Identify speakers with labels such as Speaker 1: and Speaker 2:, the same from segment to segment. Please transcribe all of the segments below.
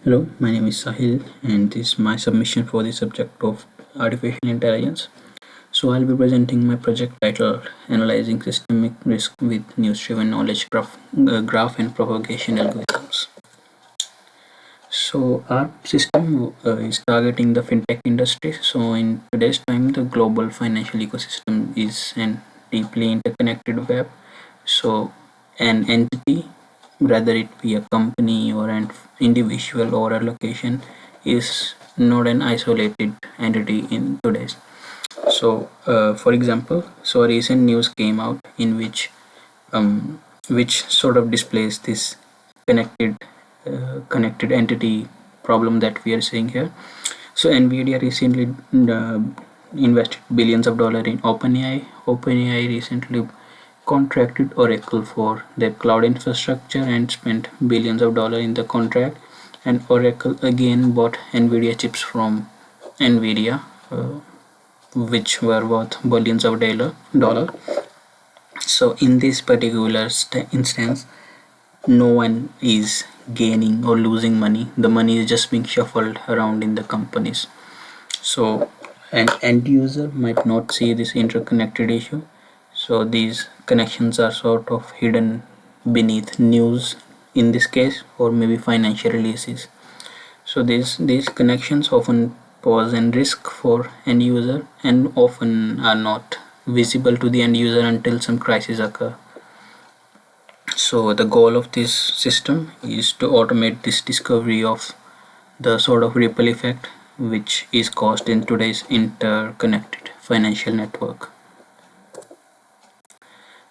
Speaker 1: Hello, my name is Sahil, and this is my submission for the subject of artificial intelligence. So, I'll be presenting my project titled Analyzing Systemic Risk with News-Driven Knowledge Graph and Propagation Algorithms. So, our system is targeting the fintech industry. So, in today's time, the global financial ecosystem is an deeply interconnected web. So, an entity, whether it be a company or an individual or a location, is not an isolated entity in today's. So, for example, so a recent news came out in which sort of displays this connected connected entity problem that we are seeing here. So Nvidia recently uh, invested billions of dollars in OpenAI. OpenAI recently contracted Oracle for their cloud infrastructure and spent billions of dollars in the contract. And Oracle again bought Nvidia chips from Nvidia, which were worth billions of dollar. So in this particular instance, no one is gaining or losing money. The money is just being shuffled around in the companies. So an end user might not see this interconnected issue. So these connections are sort of hidden beneath news in this case, or maybe financial releases. So these connections often pose a risk for end user and often are not visible to the end user until some crisis occur. So the goal of this system is to automate this discovery of the sort of ripple effect which is caused in today's interconnected financial network.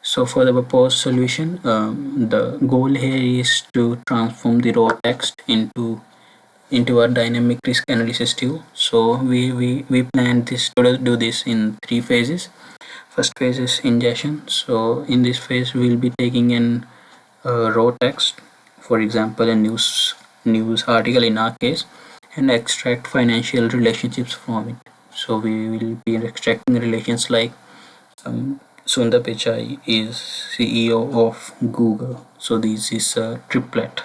Speaker 1: So for the proposed solution, the goal here is to transform the raw text into a dynamic risk analysis tool. So we planned this to do this in three phases. First phase is ingestion. So in this phase, we'll be taking in raw text, for example, a news article in our case, and extract financial relationships from it. So we will be extracting relations like Sundar Pichai is CEO of Google. So this is a triplet.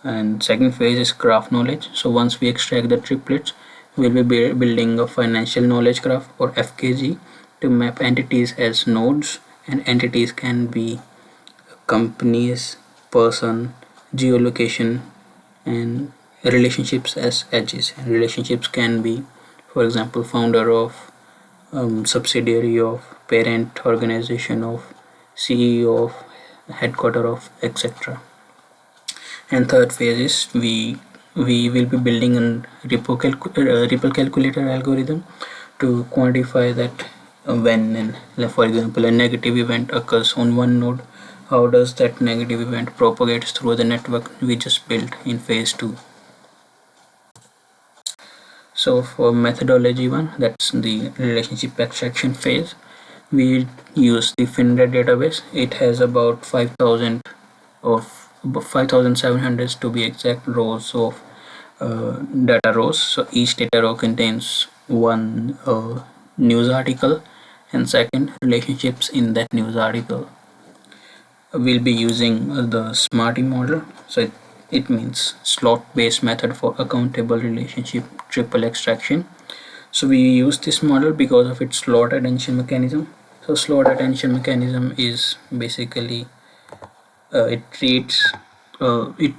Speaker 1: And second phase is graph knowledge. So once we extract the triplets, we'll be building a financial knowledge graph or FKG to map entities as nodes, and entities can be companies, person, geolocation, and relationships as edges. And relationships can be, for example, founder of, subsidiary of, parent organization of, CEO of, headquarter of, etc. And third phase is we will be building a ripple calculator algorithm to quantify that when, for example, a negative event occurs on one node, how does that negative event propagate through the network we just built in phase 2. So for methodology 1, that's the relationship extraction phase, we use the FinRed database. It has about 5,000 or 5,700 to be exact rows of data rows. So each data row contains one news article and second relationships in that news article. We'll be using the SMARTY model. So it means slot based method for accountable relationship triple extraction. So we use this model because of its slot attention mechanism. So slot attention mechanism is basically it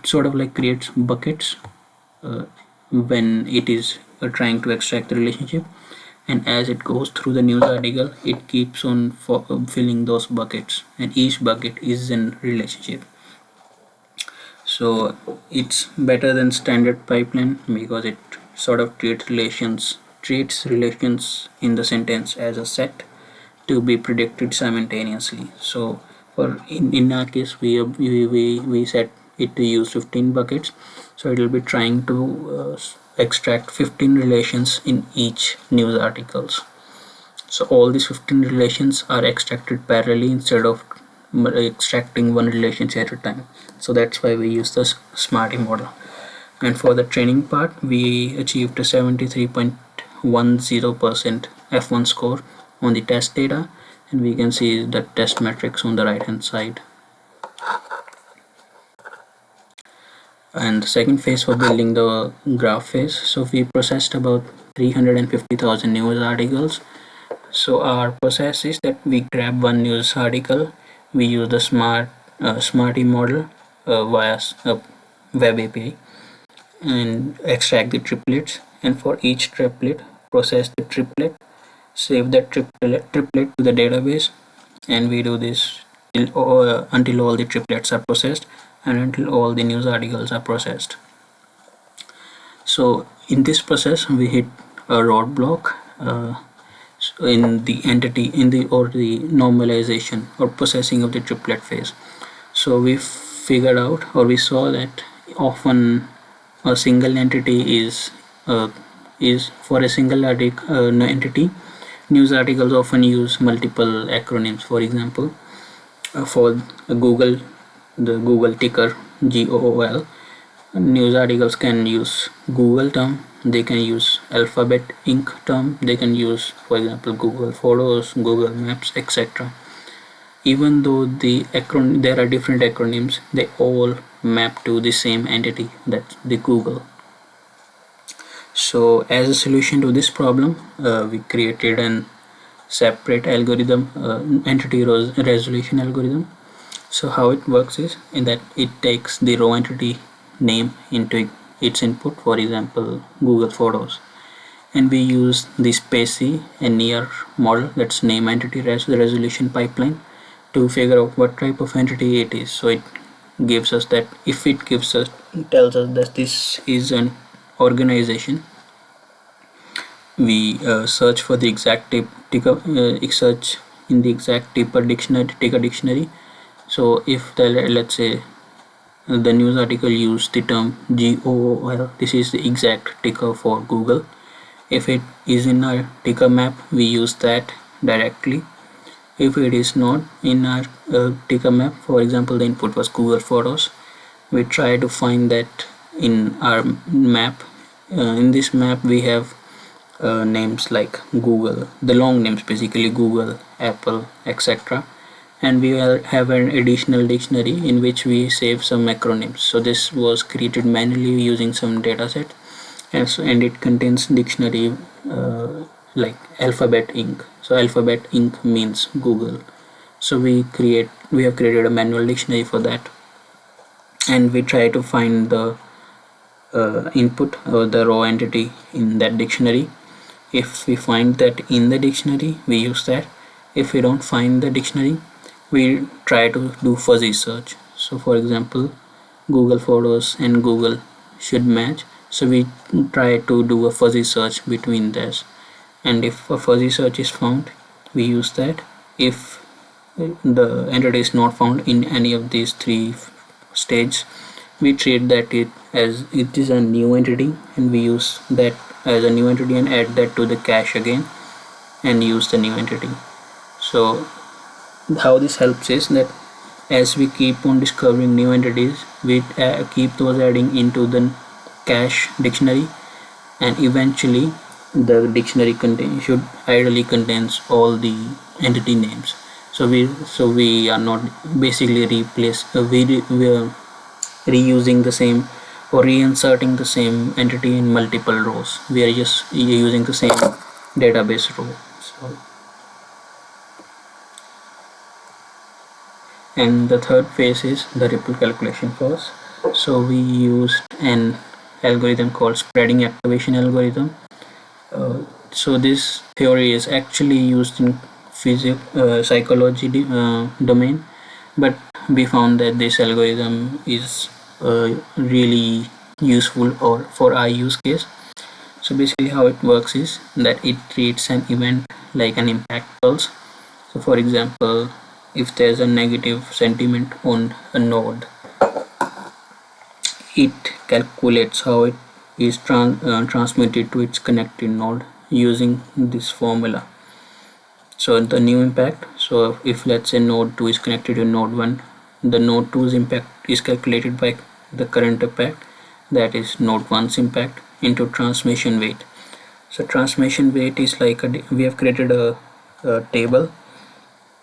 Speaker 1: sort of like creates buckets uh, when it is trying to extract the relationship, and as it goes through the news article it keeps on filling those buckets, and each bucket is in relationship. So it's better than standard pipeline because it sort of treats relations in the sentence as a set to be predicted simultaneously. So for in our case we set it to use 15 buckets, so it will be trying to extract 15 relations in each news articles. So all these 15 relations are extracted parallelly instead of extracting one relation at a time. So that's why we use the SMARTY model. And for the training part, we achieved a 73.10% F1 score on the test data, and we can see the test metrics on the right hand side. And the second phase for building the graph phase. So we processed about 350,000 news articles. So our process is that we grab one news article, we use the smarty model via a web API and extract the triplets, and for each triplet process the triplet, save that triplet to the database, and we do this until all the triplets are processed and until all the news articles are processed. So in this process we hit a roadblock in the entity in the or the normalization or processing of the triplet phase. So we figured out, or we saw that often a single entity is for a single entity. News articles often use multiple acronyms. For example, for Google, the Google ticker GOOL, news articles can use Google term, they can use Alphabet Inc term, they can use, for example, Google Photos, Google Maps, etc. Even though there are different acronyms, they all map to the same entity, that's the Google. So as a solution to this problem, we created an separate algorithm, entity resolution algorithm. So how it works is in that it takes the raw entity name into its input, for example Google Photos, and we use the spaCy and near model, that's name entity resolution pipeline, to figure out what type of entity it is. So it gives us that, if it tells us that this is an organization, we search for the exact search in the exact ticker dictionary. So if let's say the news article used the term GOOL, this is the exact ticker for Google. If it is in our ticker map, we use that directly. If it is not in our ticker map, for example the input was Google Photos, we try to find that in our map. In this map we have names like Google, the long names basically, Google, Apple, etc. And we have an additional dictionary in which we save some acronyms. So this was created manually using some dataset, and it contains dictionary like Alphabet Inc. So Alphabet Inc. means Google. So we have created a manual dictionary for that, and we try to find the input or the raw entity in that dictionary. If we find that in the dictionary, we use that. If we don't find the dictionary, we try to do fuzzy search. So for example, Google Photos and Google should match, so we try to do a fuzzy search between this, and if a fuzzy search is found, we use that. If the entity is not found in any of these three stages, we treat that as it is a new entity, and we use that as a new entity and add that to the cache again and use the new entity. So how this helps is that as we keep on discovering new entities, we keep those adding into the cache dictionary, and eventually the dictionary should ideally contains all the entity names. So we are not basically we are reusing the same or reinserting the same entity in multiple rows. We are just using the same database row. So, and the third phase is the ripple calculation phase. So we used an algorithm called spreading activation algorithm. So this theory is actually used in psychology domain, but we found that this algorithm is really useful or for our use case. So basically how it works is that it treats an event like an impact pulse. So for example, if there's a negative sentiment on a node, it calculates how it is transmitted to its connected node using this formula. So the new impact, so if let's say node 2 is connected to node 1, the node 2's impact is calculated by the current impact, that is node 1's impact, into transmission weight. So transmission weight is like we have created a table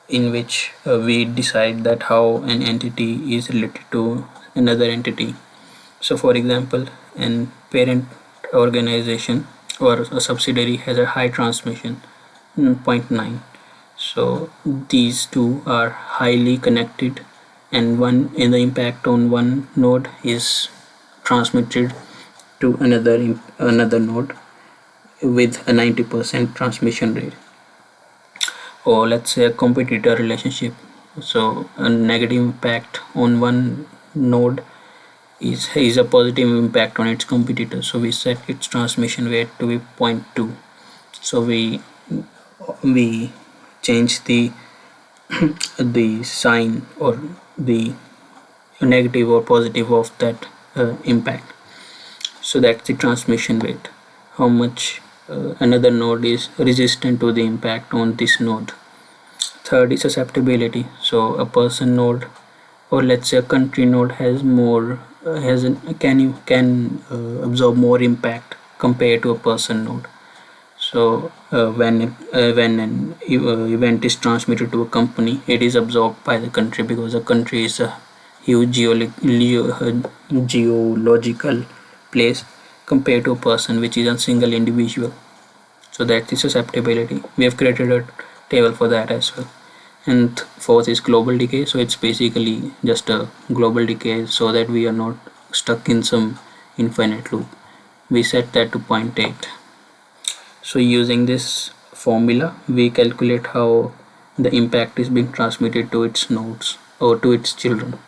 Speaker 1: in which we decide that how an entity is related to another entity. So for example, an parent organization or a subsidiary has a high transmission, zero point 0.9. So these two are highly connected, and one in the impact on one node is transmitted to another node with a 90% transmission rate. Or let's say a competitor relationship. So a negative impact on one node is a positive impact on its competitor. So we set its transmission rate to be 0.2. So we change the sign or the negative or positive of that impact. So that's the transmission rate, how much another node is resistant to the impact on this node. Third is susceptibility. So a person node, or let's say a country node, has more can absorb more impact compared to a person node. So when an event is transmitted to a company, it is absorbed by the country because the country is a huge geological place compared to a person, which is a single individual. So that is susceptibility. We have created a table for that as well. And fourth is global decay. So it's basically just a global decay so that we are not stuck in some infinite loop. We set that to 0.8. So using this formula, we calculate how the impact is being transmitted to its nodes or to its children.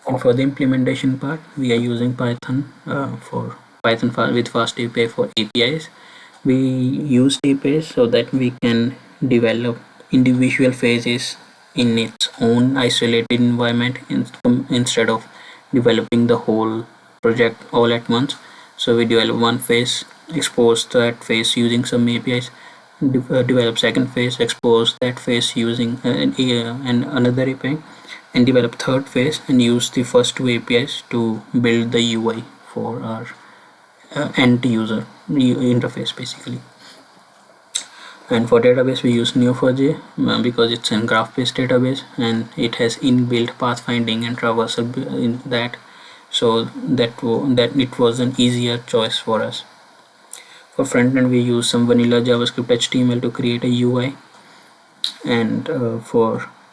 Speaker 1: And for the implementation part, we are using Python for Python with fast API for APIs. We use APIs so that we can develop individual phases in its own isolated environment instead of developing the whole project all at once. So we develop one phase, expose that phase using some APIs, develop second phase, expose that phase using and another API, and develop third phase and use the first two APIs to build the UI for our end user interface basically. And for database we use Neo4j because it's a graph-based database and it has inbuilt pathfinding and traversal in that, so that it was an easier choice for us. For frontend we use some vanilla JavaScript HTML to create a UI, and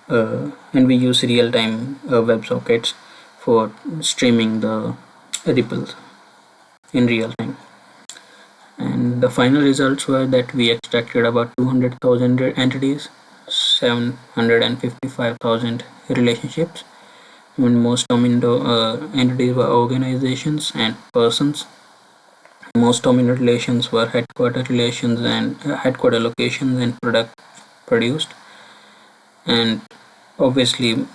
Speaker 1: and we use real-time WebSockets for streaming the ripples in real time. And the final results were that we extracted about 200,000 entities, 755,000 relationships. When most dominant entities were organizations and persons. Most dominant relations were headquarter relations and headquarter locations and product produced. And obviously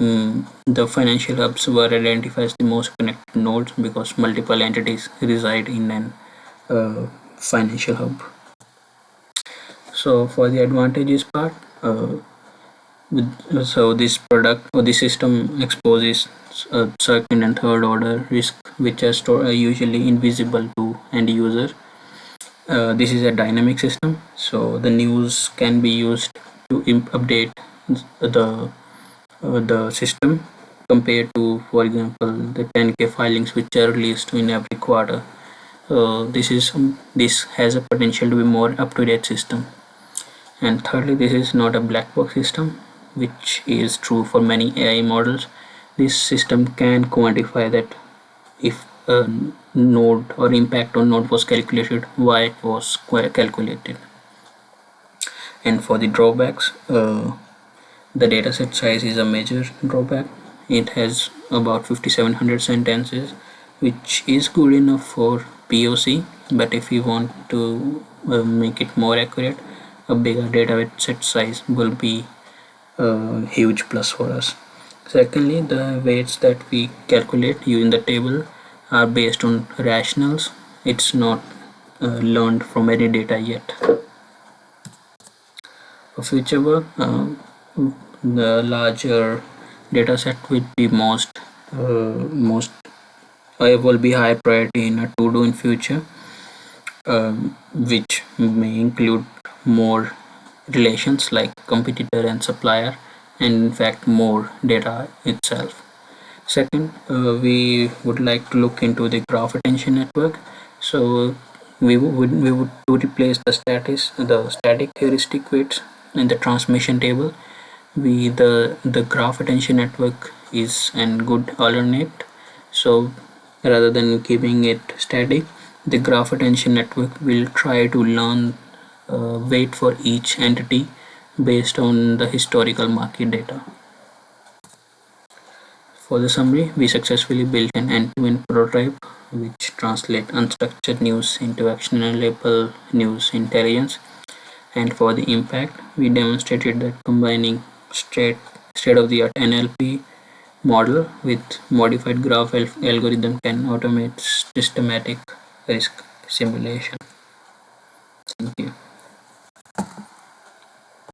Speaker 1: the financial hubs were identified as the most connected nodes because multiple entities reside in an financial hub. So for the advantages part, so this product or the system exposes second and third order risk which are usually invisible to end user. This is a dynamic system, so the news can be used to update the system compared to, for example, the 10K filings which are released in every quarter. This has a potential to be more up-to-date system. And thirdly, this is not a black box system, which is true for many AI models. This system can quantify that if a node or impact on node was calculated, why it was calculated. And for the drawbacks, the dataset size is a major drawback. It has about 5700 sentences, which is good enough for POC, but if you want to make it more accurate, a bigger dataset size will be a huge plus for us. Secondly, the weights that we calculate in the table are based on rationals. It's not learned from any data yet. For future work, the larger dataset will be most will be high priority in a to-do in future, which may include more relations like competitor and supplier, and in fact more data itself. Second, we would like to look into the graph attention network. So we would to replace the static heuristic weights in the transmission table. The graph attention network is a good alternate. So rather than keeping it static, the graph attention network will try to learn weight for each entity based on the historical market data. For the summary, we successfully built an end-to-end prototype which translates unstructured news into actionable news intelligence. And for the impact, we demonstrated that combining state-of-the-art NLP model with modified graph algorithm can automate systematic risk simulation. Thank you.